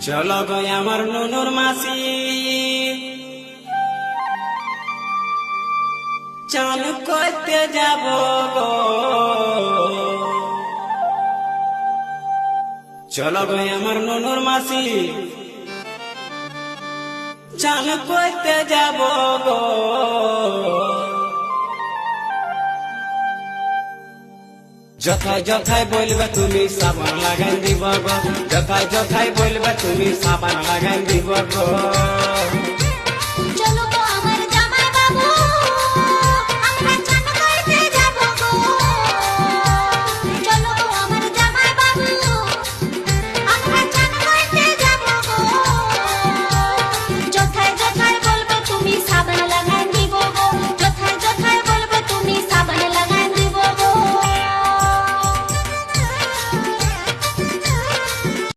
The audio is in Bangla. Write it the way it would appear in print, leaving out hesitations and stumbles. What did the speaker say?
চলো গো আমার নুনুর মাসি, চান করতে যাব গো। চলো গো আমার নুনুর মাসি, চান করতে যাব গো। যথায় যথায় বলবে তুমি সাবান লাগাই দিব গো, যথায় যথায় বলবে তুমি সাবান লাগাই দিব গো।